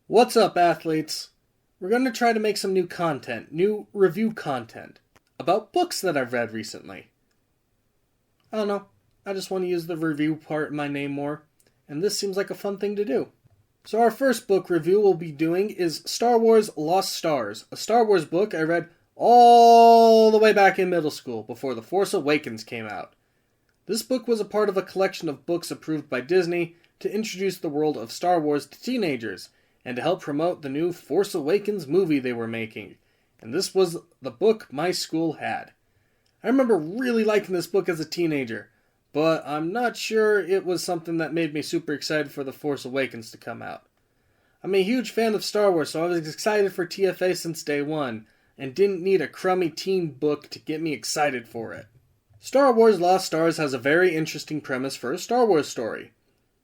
What's up, athletes? We're going to try to make some new content, new review content, about books that I've read recently. I don't know, I just want to use the review part in my name more, and this seems like a fun thing to do. So our first book review we'll be doing is Star Wars Lost Stars, a Star Wars book I read all the way back in middle school, before The Force Awakens came out. This book was a part of a collection of books approved by Disney to introduce the world of Star Wars to teenagers, and to help promote the new Force Awakens movie they were making. And this was the book my school had. I remember really liking this book as a teenager, but I'm not sure it was something that made me super excited for The Force Awakens to come out. I'm a huge fan of Star Wars, so I was excited for TFA since day one, and didn't need a crummy teen book to get me excited for it. Star Wars Lost Stars has a very interesting premise for a Star Wars story.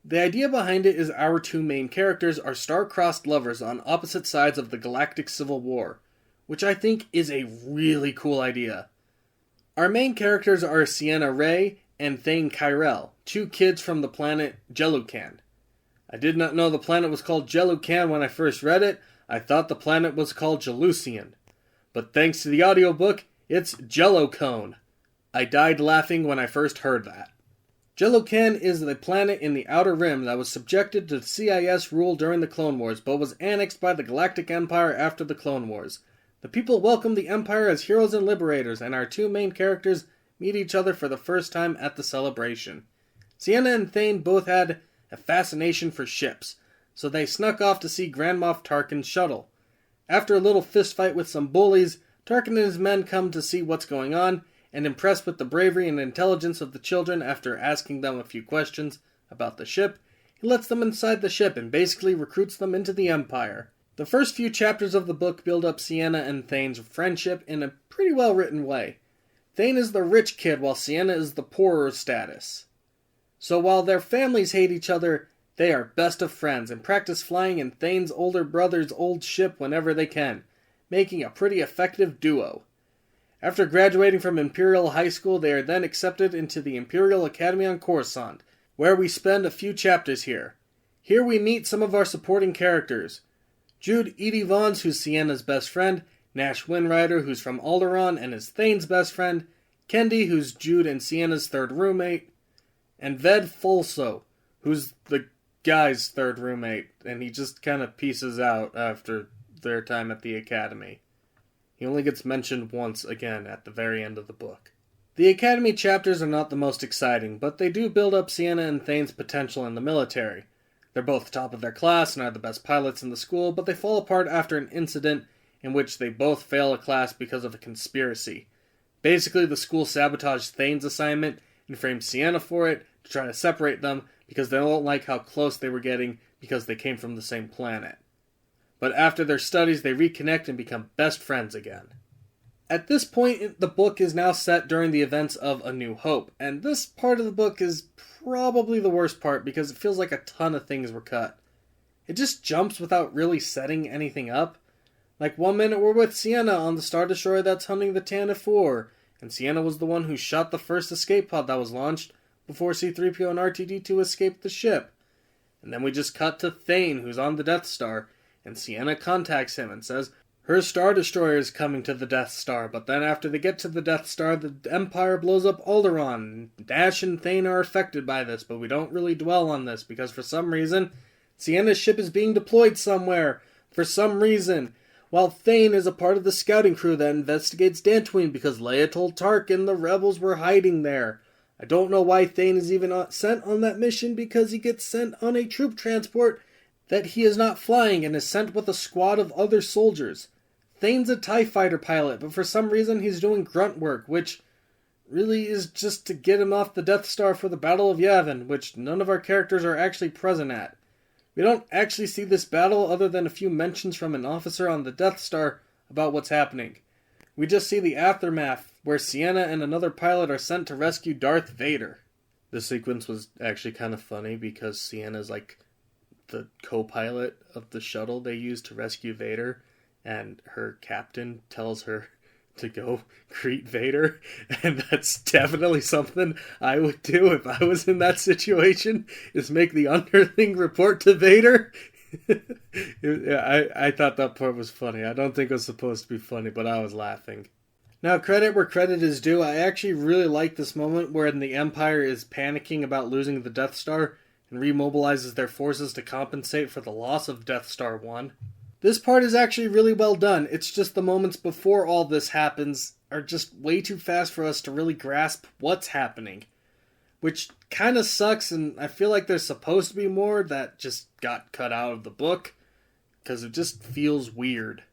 The idea behind it is our two main characters are star-crossed lovers on opposite sides of the galactic civil war, which I think is a really cool idea. Our main characters are Ciena Rey and Thane Kyrell, two kids from the planet Jelucan. I did not know the planet was called Jelucan when I first read it. I thought the planet was called Jelusian. But thanks to the audiobook, it's Jellocone. I died laughing when I first heard that. Jelucan is the planet in the Outer Rim that was subjected to CIS rule during the Clone Wars, but was annexed by the Galactic Empire after the Clone Wars. The people welcome the Empire as heroes and liberators, and our two main characters meet each other for the first time at the celebration. Ciena and Thane both had a fascination for ships, so they snuck off to see Grand Moff Tarkin's shuttle. After a little fistfight with some bullies, Tarkin and his men come to see what's going on, and impressed with the bravery and intelligence of the children after asking them a few questions about the ship, he lets them inside the ship and basically recruits them into the Empire. The first few chapters of the book build up Ciena and Thane's friendship in a pretty well written way. Thane is the rich kid while Ciena is the poorer status. So while their families hate each other, they are best of friends and practice flying in Thane's older brother's old ship whenever they can, making a pretty effective duo. After graduating from Imperial High School, they are then accepted into the Imperial Academy on Coruscant, where we spend a few chapters here. Here we meet some of our supporting characters. Jude Edie Vons, who's Ciena's best friend, Nash Winrider, who's from Alderaan and is Thane's best friend, Kendi, who's Jude and Ciena's third roommate, and Ved Folso, who's the guy's third roommate, and he just kind of pieces out after their time at the Academy. He only gets mentioned once again at the very end of the book. The Academy chapters are not the most exciting, but they do build up Ciena and Thane's potential in the military. They're both top of their class and are the best pilots in the school, but they fall apart after an incident in which they both fail a class because of a conspiracy. Basically, the school sabotaged Thane's assignment and framed Ciena for it to try to separate them because they don't like how close they were getting because they came from the same planet. But after their studies, they reconnect and become best friends again. At this point, the book is now set during the events of A New Hope, and this part of the book is probably the worst part because it feels like a ton of things were cut. It just jumps without really setting anything up. Like 1 minute we're with Ciena on the Star Destroyer that's hunting the Tantive 4, and Ciena was the one who shot the first escape pod that was launched before C-3PO and R2-D2 escaped the ship. And then we just cut to Thane, who's on the Death Star, and Ciena contacts him and says her Star Destroyer is coming to the Death Star, but then after they get to the Death Star, the Empire blows up Alderaan. Dash and Thane are affected by this, but we don't really dwell on this, because for some reason, Ciena's ship is being deployed somewhere, for some reason, while Thane is a part of the scouting crew that investigates Dantooine, because Leia told Tarkin the rebels were hiding there. I don't know why Thane is even sent on that mission, because he gets sent on a troop transport that he is not flying and is sent with a squad of other soldiers. Thane's a TIE fighter pilot, but for some reason he's doing grunt work, which really is just to get him off the Death Star for the Battle of Yavin, which none of our characters are actually present at. We don't actually see this battle other than a few mentions from an officer on the Death Star about what's happening. We just see the aftermath, where Ciena and another pilot are sent to rescue Darth Vader. This sequence was actually kind of funny because Ciena's like the co-pilot of the shuttle they used to rescue Vader, and her captain tells her to go greet Vader, and that's definitely something I would do if I was in that situation, is make the underling report to Vader. I thought that part was funny. I don't think it was supposed to be funny, but I was laughing. Now, credit where credit is due. I actually really like this moment where the Empire is panicking about losing the Death Star and remobilizes their forces to compensate for the loss of Death Star 1. This part is actually really well done. It's just the moments before all this happens are just way too fast for us to really grasp what's happening. Which kind of sucks, and I feel like there's supposed to be more that just got cut out of the book, because it just feels weird.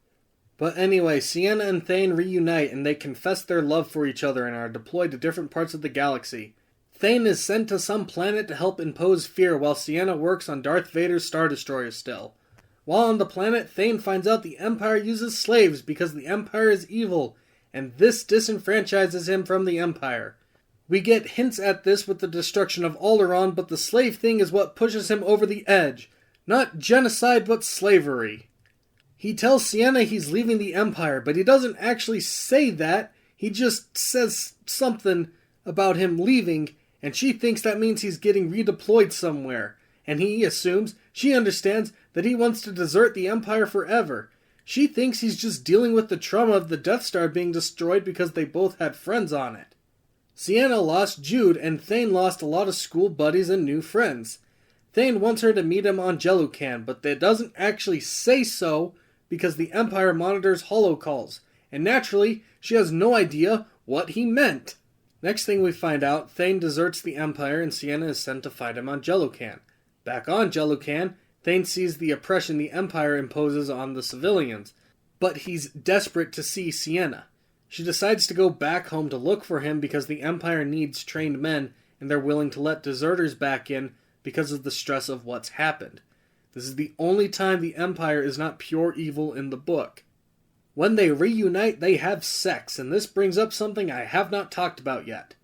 But anyway, Ciena and Thane reunite, and they confess their love for each other and are deployed to different parts of the galaxy. Thane is sent to some planet to help impose fear, while Ciena works on Darth Vader's Star Destroyer still. While on the planet, Thane finds out the Empire uses slaves because the Empire is evil, and this disenfranchises him from the Empire. We get hints at this with the destruction of Alderaan, but the slave thing is what pushes him over the edge. Not genocide, but slavery. He tells Ciena he's leaving the Empire, but he doesn't actually say that. He just says something about him leaving, and she thinks that means he's getting redeployed somewhere. And he assumes, she understands, that he wants to desert the Empire forever. She thinks he's just dealing with the trauma of the Death Star being destroyed because they both had friends on it. Ciena lost Jude, and Thane lost a lot of school buddies and new friends. Thane wants her to meet him on Jellucan, but that doesn't actually say so because the Empire monitors holocalls, and naturally, she has no idea what he meant. Next thing we find out, Thane deserts the Empire and Ciena is sent to fight him on Jellucan. Back on Jellucan, Thane sees the oppression the Empire imposes on the civilians, but he's desperate to see Ciena. She decides to go back home to look for him because the Empire needs trained men, and they're willing to let deserters back in because of the stress of what's happened. This is the only time the Empire is not pure evil in the book. When they reunite, they have sex, and this brings up something I have not talked about yet.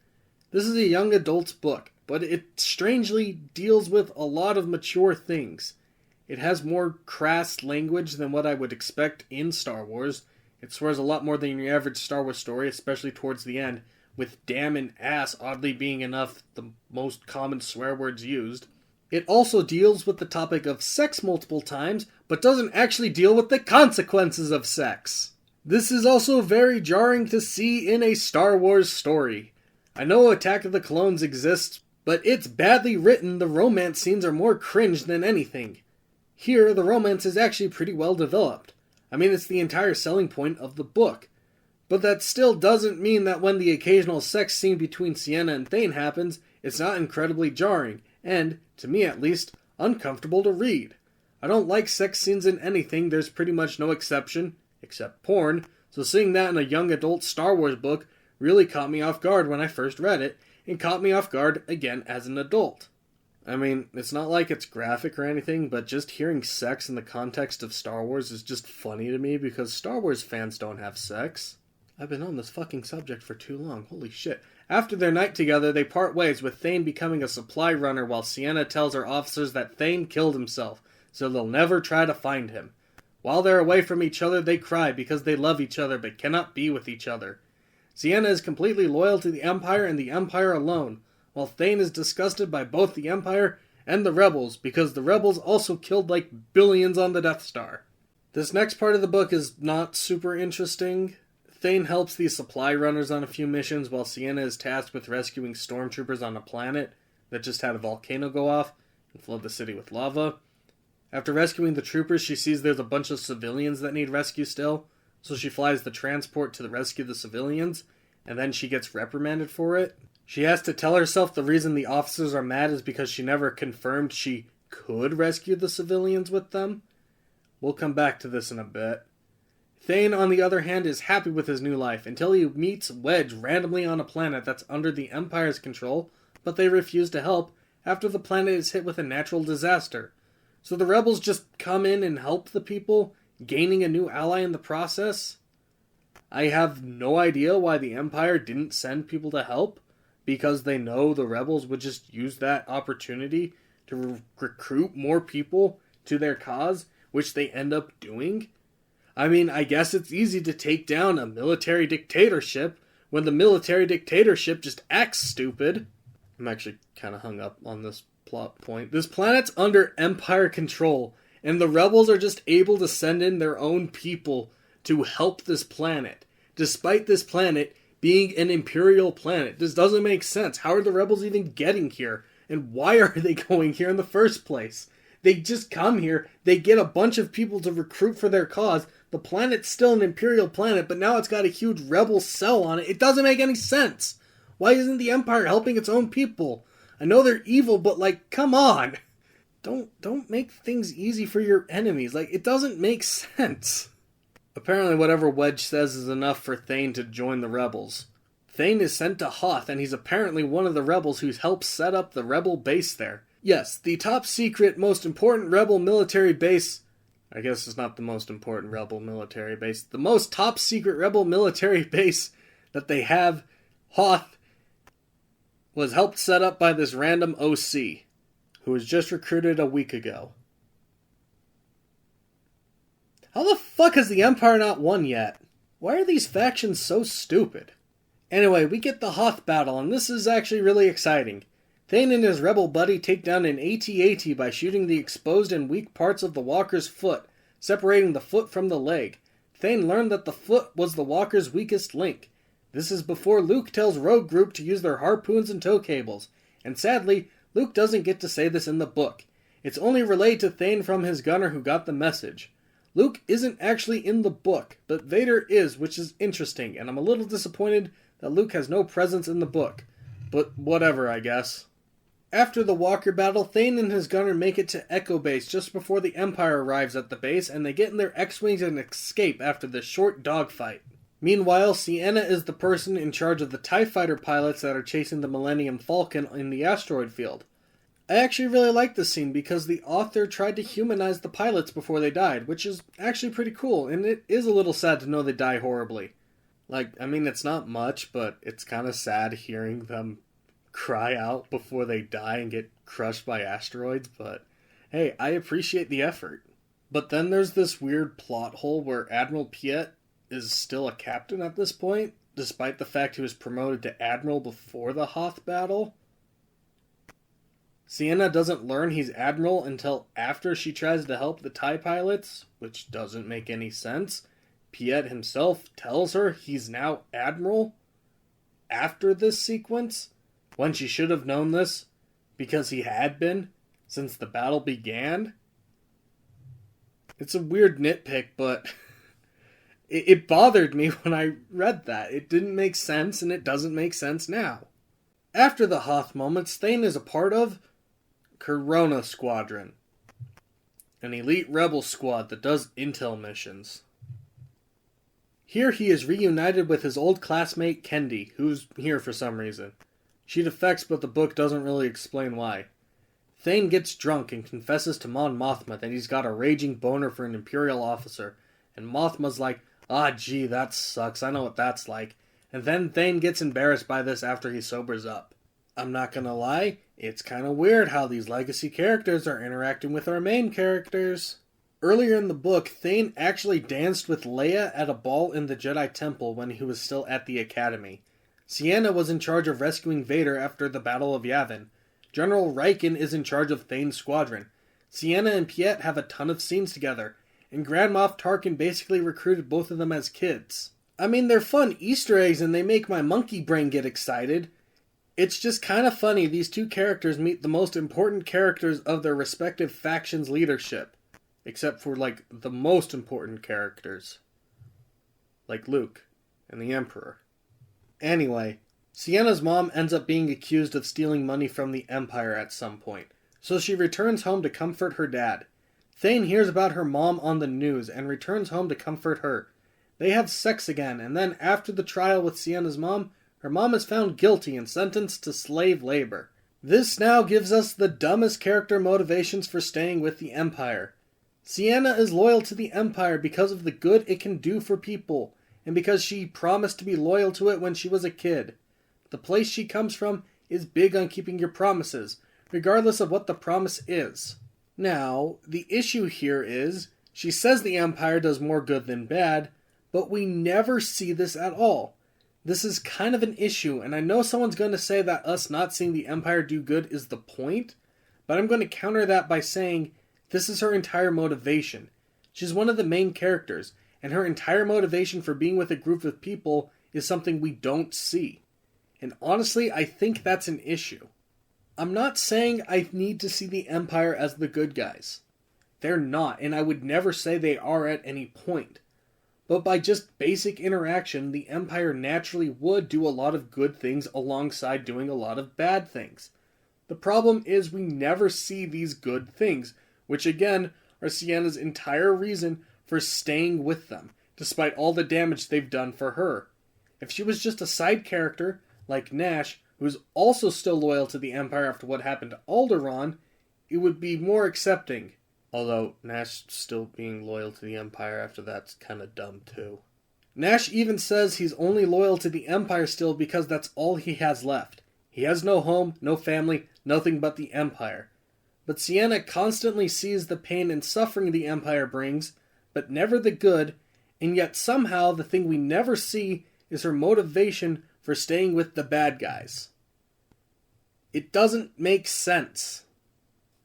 This is a young adult's book, but it strangely deals with a lot of mature things. It has more crass language than what I would expect in Star Wars. It swears a lot more than your average Star Wars story, especially towards the end, with damn and ass oddly being the most common swear words used. It also deals with the topic of sex multiple times, but doesn't actually deal with the consequences of sex. This is also very jarring to see in a Star Wars story. I know Attack of the Clones exists, but it's badly written. The romance scenes are more cringe than anything. Here, the romance is actually pretty well developed. I mean, it's the entire selling point of the book. But that still doesn't mean that when the occasional sex scene between Ciena and Thane happens, it's not incredibly jarring, and, to me at least, uncomfortable to read. I don't like sex scenes in anything, there's pretty much no exception, except porn, so seeing that in a young adult Star Wars book really caught me off guard when I first read it, and caught me off guard again as an adult. I mean, it's not like it's graphic or anything, but just hearing sex in the context of Star Wars is just funny to me because Star Wars fans don't have sex. I've been on this fucking subject for too long, holy shit. After their night together, they part ways, with Thane becoming a supply runner while Ciena tells her officers that Thane killed himself, so they'll never try to find him. While they're away from each other, they cry because they love each other but cannot be with each other. Ciena is completely loyal to the Empire and the Empire alone, while Thane is disgusted by both the Empire and the Rebels because the Rebels also killed like billions on the Death Star. This next part of the book is not super interesting. Thane helps these supply runners on a few missions while Ciena is tasked with rescuing stormtroopers on a planet that just had a volcano go off and flood the city with lava. After rescuing the troopers, she sees there's a bunch of civilians that need rescue still, so she flies the transport to rescue the civilians, and then she gets reprimanded for it. She has to tell herself the reason the officers are mad is because she never confirmed she could rescue the civilians with them. We'll come back to this in a bit. Thane, on the other hand, is happy with his new life until he meets Wedge randomly on a planet that's under the Empire's control, but they refuse to help after the planet is hit with a natural disaster. So the rebels just come in and help the people, gaining a new ally in the process. I have no idea why the Empire didn't send people to help, because they know the rebels would just use that opportunity to recruit more people to their cause, which they end up doing. I mean, I guess it's easy to take down a military dictatorship when the military dictatorship just acts stupid. I'm actually kind of hung up on this plot point. This planet's under Empire control, And the rebels are just able to send in their own people to help this planet, despite this planet being an imperial planet. This doesn't make sense. How are the rebels even getting here? And why are they going here in the first place? They just come here, they get a bunch of people to recruit for their cause. The planet's still an imperial planet, but now it's got a huge rebel cell on it. It doesn't make any sense. Why isn't the Empire helping its own people? I know they're evil, but like, come on. Don't make things easy for your enemies. Like, it doesn't make sense. Apparently whatever Wedge says is enough for Thane to join the rebels. Thane is sent to Hoth, and he's apparently one of the rebels who's helped set up the rebel base there. Yes, the top secret, most important rebel military base. I guess it's not the most important rebel military base. The most top secret rebel military base that they have, Hoth, was helped set up by this random OC, who was just recruited a week ago. How the fuck has the Empire not won yet? Why are these factions so stupid? Anyway, we get the Hoth battle, and this is actually really exciting. Thane and his rebel buddy take down an AT-AT by shooting the exposed and weak parts of the walker's foot, separating the foot from the leg. Thane learned that the foot was the walker's weakest link. This is before Luke tells Rogue Group to use their harpoons and tow cables, and sadly, Luke doesn't get to say this in the book. It's only relayed to Thane from his gunner who got the message. Luke isn't actually in the book, but Vader is, which is interesting, and I'm a little disappointed that Luke has no presence in the book. But whatever, I guess. After the Walker battle, Thane and his gunner make it to Echo Base just before the Empire arrives at the base, and they get in their X-Wings and escape after this short dogfight. Meanwhile, Ciena is the person in charge of the TIE Fighter pilots that are chasing the Millennium Falcon in the asteroid field. I actually really like this scene because the author tried to humanize the pilots before they died, which is actually pretty cool, and it is a little sad to know they die horribly. Like, I mean, it's not much, but it's kind of sad hearing them cry out before they die and get crushed by asteroids, but hey, I appreciate the effort. But then there's this weird plot hole where Admiral Piet is still a captain at this point, despite the fact he was promoted to admiral before the Hoth battle. Ciena doesn't learn he's admiral until after she tries to help the TIE pilots, which doesn't make any sense. Piet himself tells her he's now admiral after this sequence, when she should have known this because he had been since the battle began. It's a weird nitpick, but it bothered me when I read that. It didn't make sense, and it doesn't make sense now. After the Hoth moments, Thane is a part of Corona Squadron, an elite rebel squad that does intel missions. Here he is reunited with his old classmate Kendi, who's here for some reason. She defects, but the book doesn't really explain why. Thane gets drunk and confesses to Mon Mothma that he's got a raging boner for an Imperial officer, and Mothma's like, "Ah, gee, that sucks, I know what that's like." And then Thane gets embarrassed by this after he sobers up. I'm not gonna lie, it's kinda weird how these legacy characters are interacting with our main characters. Earlier in the book, Thane actually danced with Leia at a ball in the Jedi Temple when he was still at the Academy. Ciena was in charge of rescuing Vader after the Battle of Yavin. General Riken is in charge of Thane's squadron. Ciena and Piet have a ton of scenes together, and Grand Moff Tarkin basically recruited both of them as kids. I mean, they're fun Easter eggs and they make my monkey brain get excited. It's just kind of funny these two characters meet the most important characters of their respective factions' leadership. Except for, like, the most important characters. Like Luke and the Emperor. Anyway, Ciena's mom ends up being accused of stealing money from the Empire at some point, so she returns home to comfort her dad. Thane hears about her mom on the news and returns home to comfort her. They have sex again, and then after the trial with Ciena's mom, her mom is found guilty and sentenced to slave labor. This now gives us the dumbest character motivations for staying with the Empire. Ciena is loyal to the Empire because of the good it can do for people, and because she promised to be loyal to it when she was a kid. The place she comes from is big on keeping your promises, regardless of what the promise is. Now, the issue here is, she says the Empire does more good than bad, but we never see this at all. This is kind of an issue, and I know someone's going to say that us not seeing the Empire do good is the point, but I'm going to counter that by saying This is her entire motivation. She's one of the main characters, and her entire motivation for being with a group of people is something we don't see. And honestly, I think that's an issue. I'm not saying I need to see the Empire as the good guys. They're not, and I would never say they are at any point. But by just basic interaction, the Empire naturally would do a lot of good things alongside doing a lot of bad things. The problem is we never see these good things, which again are Siena's entire reason for staying with them, despite all the damage they've done for her. If she was just a side character, like Nash, who's also still loyal to the Empire after what happened to Alderaan, it would be more accepting. Although, Nash still being loyal to the Empire after that's kinda dumb too. Nash even says he's only loyal to the Empire still because that's all he has left. He has no home, no family, nothing but the Empire. But Siena constantly sees the pain and suffering the Empire brings, but never the good, and yet somehow the thing we never see is her motivation for staying with the bad guys. It doesn't make sense.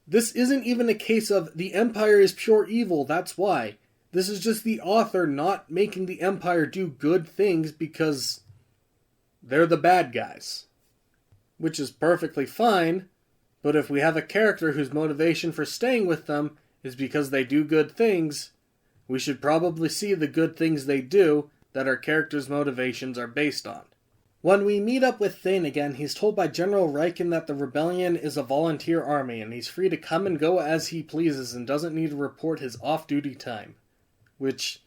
This isn't even a case of the Empire is pure evil, that's why. This is just the author not making the Empire do good things because they're the bad guys. Which is perfectly fine, but if we have a character whose motivation for staying with them is because they do good things, we should probably see the good things they do that our character's motivations are based on. When we meet up with Thane again, he's told by General Riken that the rebellion is a volunteer army and he's free to come and go as he pleases and doesn't need to report his off-duty time. Which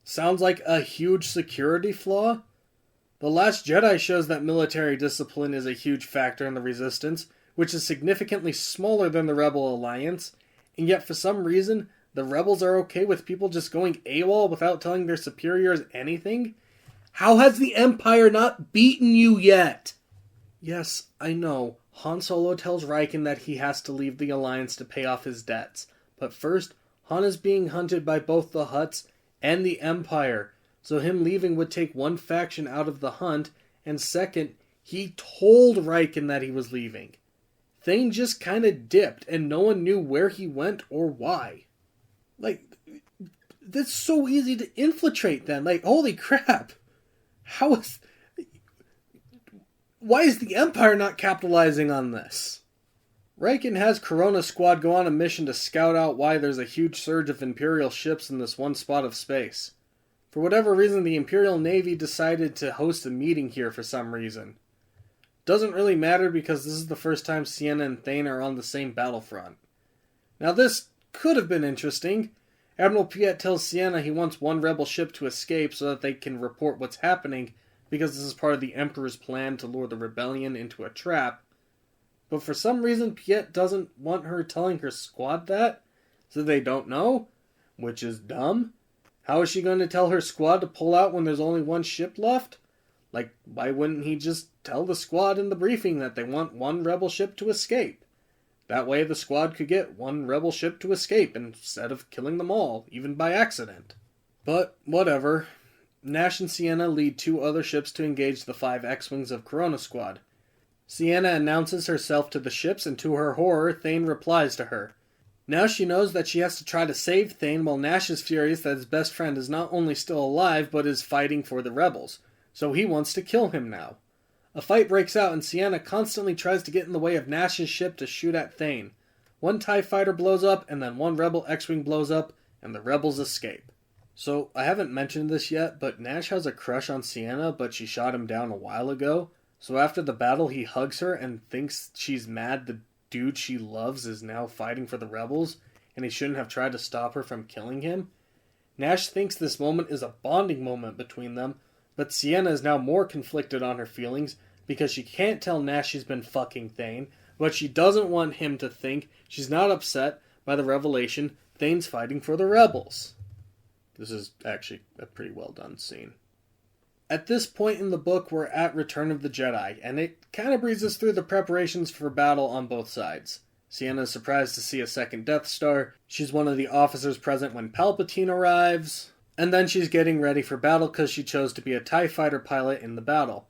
sounds like a huge security flaw. The Last Jedi shows that military discipline is a huge factor in the Resistance, which is significantly smaller than the Rebel Alliance, and yet for some reason, the Rebels are okay with people just going AWOL without telling their superiors anything? How has the Empire not beaten you yet? Yes, I know. Han Solo tells Riken that he has to leave the Alliance to pay off his debts. But first, Han is being hunted by both the Hutts and the Empire, so him leaving would take one faction out of the hunt, and second, he told Riken that he was leaving. Thane just kinda dipped, and no one knew where he went or why. That's so easy to infiltrate then. Holy crap. Why is the Empire not capitalizing on this? Riken has Corona Squad go on a mission to scout out why there's a huge surge of Imperial ships in this one spot of space. For whatever reason, the Imperial Navy decided to host a meeting here for some reason. Doesn't really matter because this is the first time Siena and Thane are on the same battlefront. Now this could have been interesting. Admiral Piet tells Siena he wants one rebel ship to escape so that they can report what's happening, because this is part of the Emperor's plan to lure the rebellion into a trap. But for some reason, Piet doesn't want her telling her squad that, so they don't know, which is dumb. How is she going to tell her squad to pull out when there's only one ship left? Why wouldn't he just tell the squad in the briefing that they want one rebel ship to escape? That way the squad could get one rebel ship to escape instead of killing them all, even by accident. But whatever. Nash and Siena lead 2 other ships to engage the 5 X-Wings of Corona Squad. Siena announces herself to the ships, and to her horror, Thane replies to her. Now she knows that she has to try to save Thane, while Nash is furious that his best friend is not only still alive, but is fighting for the rebels. So he wants to kill him now. A fight breaks out, and Siena constantly tries to get in the way of Nash's ship to shoot at Thane. One TIE fighter blows up, and then one Rebel X-Wing blows up, and the Rebels escape. So, I haven't mentioned this yet, but Nash has a crush on Siena, but she shot him down a while ago. So after the battle, he hugs her and thinks she's mad the dude she loves is now fighting for the Rebels, and he shouldn't have tried to stop her from killing him. Nash thinks this moment is a bonding moment between them, but Siena is now more conflicted on her feelings because she can't tell Nash she's been fucking Thane, but she doesn't want him to think she's not upset by the revelation Thane's fighting for the Rebels. This is actually a pretty well done scene. At this point in the book, we're at Return of the Jedi, and it kind of breezes through the preparations for battle on both sides. Siena is surprised to see a second Death Star. She's one of the officers present when Palpatine arrives. And then she's getting ready for battle because she chose to be a TIE fighter pilot in the battle.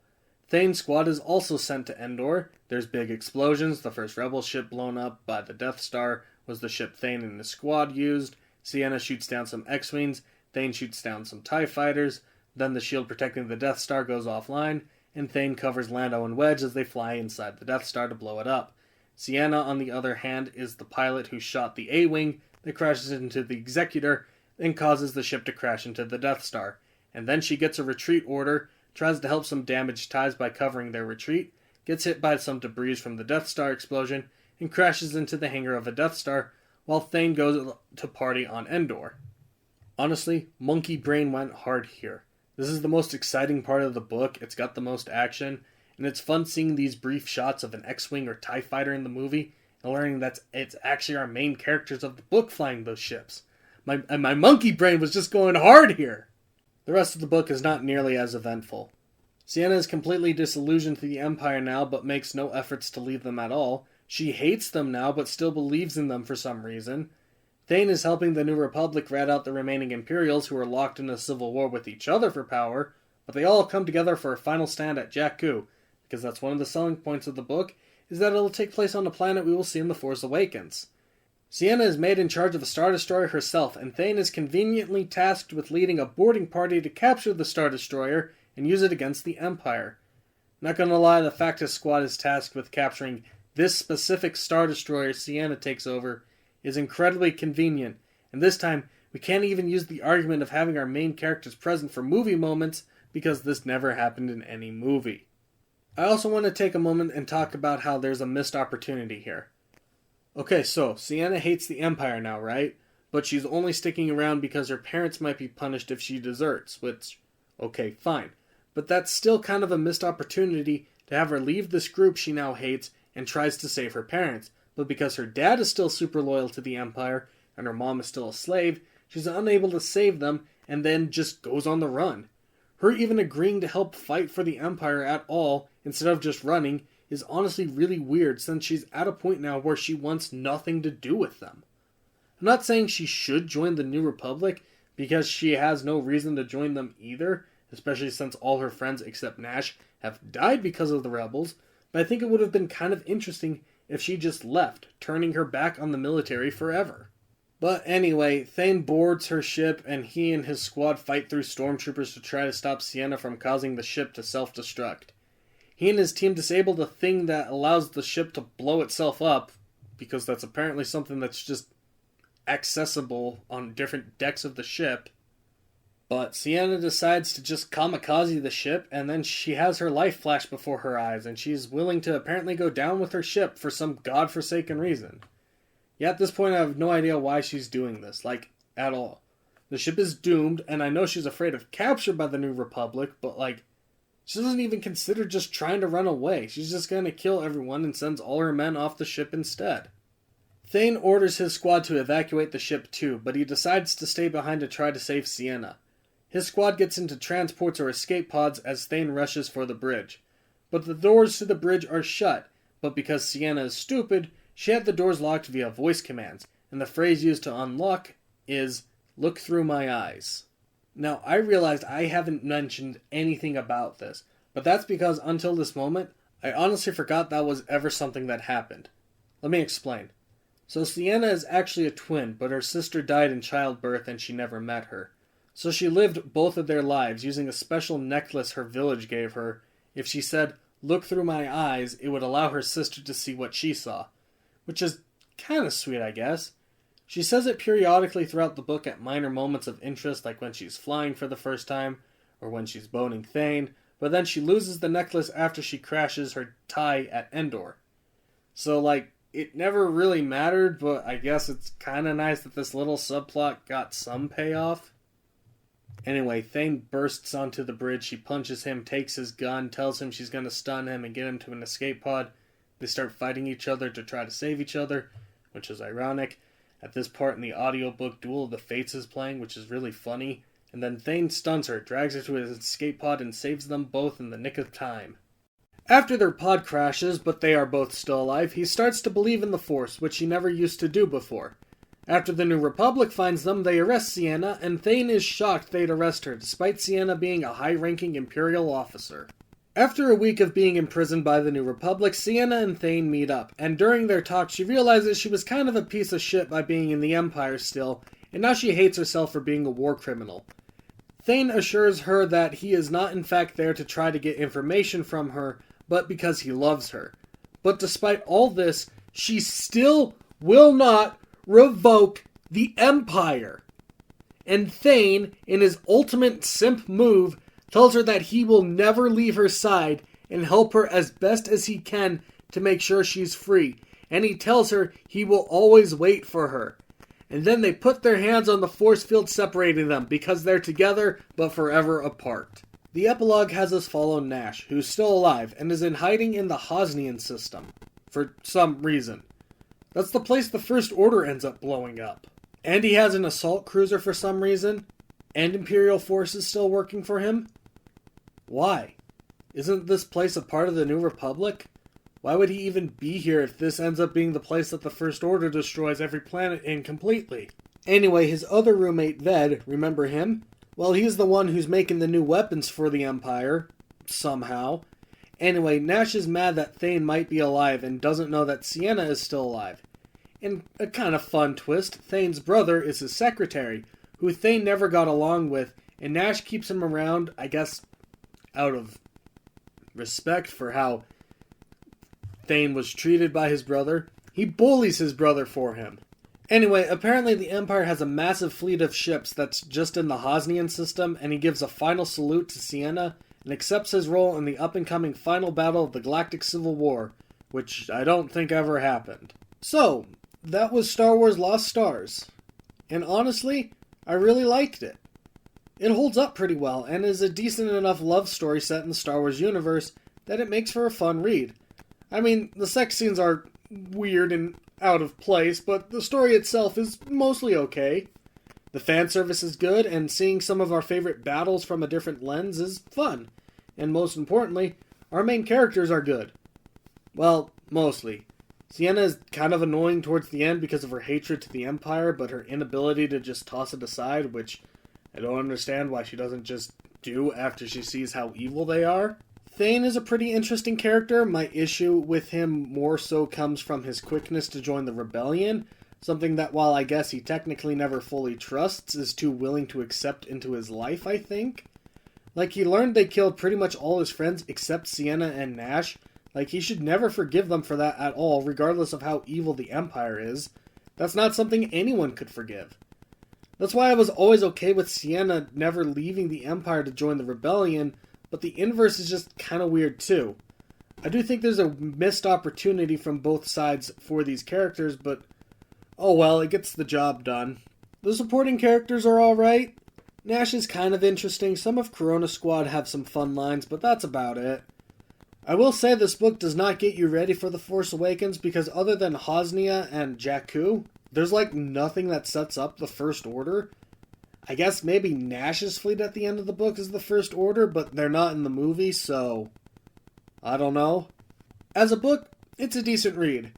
Thane's squad is also sent to Endor. There's big explosions, the first Rebel ship blown up by the Death Star, was the ship Thane and his squad used. Sienna shoots down some X-Wings, Thane shoots down some TIE fighters, then the shield protecting the Death Star goes offline, and Thane covers Lando and Wedge as they fly inside the Death Star to blow it up. Sienna, on the other hand, is the pilot who shot the A-Wing that crashes into the Executor and causes the ship to crash into the Death Star. And then she gets a retreat order, tries to help some damaged TIEs by covering their retreat, gets hit by some debris from the Death Star explosion, and crashes into the hangar of a Death Star, while Thane goes to party on Endor. Honestly, Monkey Brain went hard here. This is the most exciting part of the book, it's got the most action, and it's fun seeing these brief shots of an X-Wing or TIE fighter in the movie, and learning that it's actually our main characters of the book flying those ships. My monkey brain was just going hard here! The rest of the book is not nearly as eventful. Sienna is completely disillusioned to the Empire now, but makes no efforts to leave them at all. She hates them now, but still believes in them for some reason. Thane is helping the New Republic rat out the remaining Imperials who are locked in a civil war with each other for power, but they all come together for a final stand at Jakku, because that's one of the selling points of the book, is that it'll take place on a planet we will see in The Force Awakens. Sienna is made in charge of a Star Destroyer herself, and Thane is conveniently tasked with leading a boarding party to capture the Star Destroyer and use it against the Empire. Not gonna lie, the fact his squad is tasked with capturing this specific Star Destroyer Sienna takes over is incredibly convenient, and this time we can't even use the argument of having our main characters present for movie moments because this never happened in any movie. I also want to take a moment and talk about how there's a missed opportunity here. Okay, so Sienna hates the Empire now, right? But she's only sticking around because her parents might be punished if she deserts, which, okay, fine. But that's still kind of a missed opportunity to have her leave this group she now hates and tries to save her parents. But because her dad is still super loyal to the Empire and her mom is still a slave, she's unable to save them and then just goes on the run. Her even agreeing to help fight for the Empire at all instead of just running is honestly really weird since she's at a point now where she wants nothing to do with them. I'm not saying she should join the New Republic because she has no reason to join them either, especially since all her friends except Nash have died because of the rebels, but I think it would have been kind of interesting if she just left, turning her back on the military forever. But anyway, Thane boards her ship and he and his squad fight through stormtroopers to try to stop Sienna from causing the ship to self-destruct. He and his team disable the thing that allows the ship to blow itself up, because that's apparently something that's just accessible on different decks of the ship. But Sienna decides to just kamikaze the ship, and then she has her life flash before her eyes, and she's willing to apparently go down with her ship for some godforsaken reason. Yeah, at this point I have no idea why she's doing this, at all. The ship is doomed, and I know she's afraid of capture by the New Republic, but she doesn't even consider just trying to run away. She's just gonna kill everyone and sends all her men off the ship instead. Thane orders his squad to evacuate the ship too, but he decides to stay behind to try to save Sienna. His squad gets into transports or escape pods as Thane rushes for the bridge. But the doors to the bridge are shut, but because Sienna is stupid, she had the doors locked via voice commands, and the phrase used to unlock is, "Look through my eyes." Now, I realized I haven't mentioned anything about this, but that's because until this moment, I honestly forgot that was ever something that happened. Let me explain. So Sienna is actually a twin, but her sister died in childbirth and she never met her. So she lived both of their lives using a special necklace her village gave her. If she said, "Look through my eyes," it would allow her sister to see what she saw. Which is kind of sweet, I guess. She says it periodically throughout the book at minor moments of interest, like when she's flying for the first time, or when she's boning Thane, but then she loses the necklace after she crashes her TIE at Endor. So, it never really mattered, but I guess it's kind of nice that this little subplot got some payoff. Anyway, Thane bursts onto the bridge, she punches him, takes his gun, tells him she's gonna stun him and get him to an escape pod. They start fighting each other to try to save each other, which is ironic. At this part in the audiobook, Duel of the Fates is playing, which is really funny. And then Thane stuns her, drags her to his escape pod, and saves them both in the nick of time. After their pod crashes, but they are both still alive, he starts to believe in the Force, which he never used to do before. After the New Republic finds them, they arrest Sienna, and Thane is shocked they'd arrest her, despite Sienna being a high-ranking Imperial officer. After a week of being imprisoned by the New Republic, Sienna and Thane meet up, and during their talk she realizes she was kind of a piece of shit by being in the Empire still, and now she hates herself for being a war criminal. Thane assures her that he is not in fact there to try to get information from her, but because he loves her. But despite all this, she still will not revoke the Empire. And Thane, in his ultimate simp move, tells her that he will never leave her side and help her as best as he can to make sure she's free. And he tells her he will always wait for her. And then they put their hands on the force field separating them because they're together but forever apart. The epilogue has us follow Nash, who's still alive and is in hiding in the Hosnian system. For some reason. That's the place the First Order ends up blowing up. And he has an assault cruiser for some reason. And Imperial forces still working for him. Why? Isn't this place a part of the New Republic? Why would he even be here if this ends up being the place that the First Order destroys every planet in completely? Anyway, his other roommate, Ved, remember him? Well, he's the one who's making the new weapons for the Empire. Somehow. Anyway, Nash is mad that Thane might be alive and doesn't know that Sienna is still alive. In a kind of fun twist, Thane's brother is his secretary, who Thane never got along with, and Nash keeps him around, I guess, out of respect for how Thane was treated by his brother. He bullies his brother for him. Anyway, apparently the Empire has a massive fleet of ships that's just in the Hosnian system, and he gives a final salute to Sienna and accepts his role in the up-and-coming final battle of the Galactic Civil War, which I don't think ever happened. So, that was Star Wars Lost Stars. And honestly, I really liked it. It holds up pretty well, and is a decent enough love story set in the Star Wars universe that it makes for a fun read. I mean, the sex scenes are weird and out of place, but the story itself is mostly okay. The fan service is good, and seeing some of our favorite battles from a different lens is fun. And most importantly, our main characters are good. Well, mostly. Sienna is kind of annoying towards the end because of her hatred to the Empire, but her inability to just toss it aside, which I don't understand why she doesn't just do after she sees how evil they are. Thane is a pretty interesting character. My issue with him more so comes from his quickness to join the rebellion, something that while I guess he technically never fully trusts, is too willing to accept into his life, I think. Like, he learned they killed pretty much all his friends except Sienna and Nash. Like, he should never forgive them for that at all, regardless of how evil the Empire is. That's not something anyone could forgive. That's why I was always okay with Sienna never leaving the Empire to join the rebellion, but the inverse is just kind of weird too. I do think there's a missed opportunity from both sides for these characters, but oh well, it gets the job done. The supporting characters are alright. Nash is kind of interesting, some of Corona Squad have some fun lines, but that's about it. I will say this book does not get you ready for The Force Awakens because other than Hosnia and Jakku, there's like nothing that sets up the First Order. I guess maybe Nash's fleet at the end of the book is the First Order, but they're not in the movie, so I don't know. As a book, it's a decent read.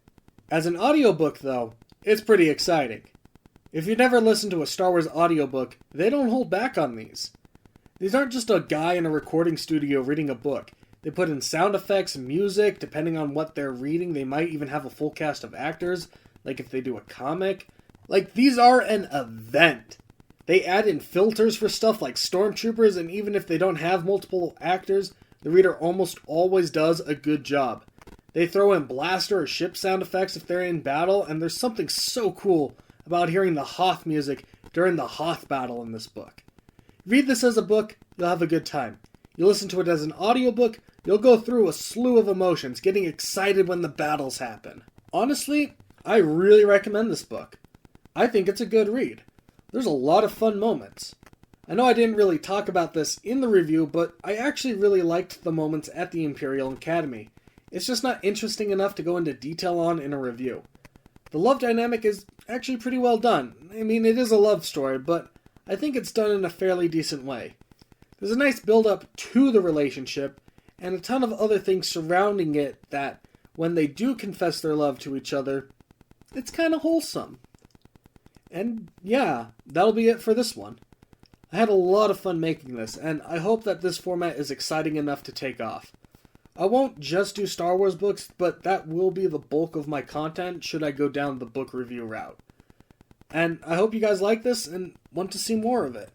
As an audiobook, though, it's pretty exciting. If you've never listened to a Star Wars audiobook, they don't hold back on these. These aren't just a guy in a recording studio reading a book. They put in sound effects and music. Depending on what they're reading, they might even have a full cast of actors, like if they do a comic. Like, these are an event. They add in filters for stuff like stormtroopers, and even if they don't have multiple actors, the reader almost always does a good job. They throw in blaster or ship sound effects if they're in battle, and there's something so cool about hearing the Hoth music during the Hoth battle in this book. Read this as a book, you'll have a good time. You listen to it as an audiobook, you'll go through a slew of emotions, getting excited when the battles happen. Honestly, I really recommend this book. I think it's a good read. There's a lot of fun moments. I know I didn't really talk about this in the review, but I actually really liked the moments at the Imperial Academy. It's just not interesting enough to go into detail on in a review. The love dynamic is actually pretty well done. I mean, it is a love story, but I think it's done in a fairly decent way. There's a nice build-up to the relationship, and a ton of other things surrounding it that, when they do confess their love to each other, it's kind of wholesome. And yeah, that'll be it for this one. I had a lot of fun making this, and I hope that this format is exciting enough to take off. I won't just do Star Wars books, but that will be the bulk of my content should I go down the book review route. And I hope you guys like this and want to see more of it.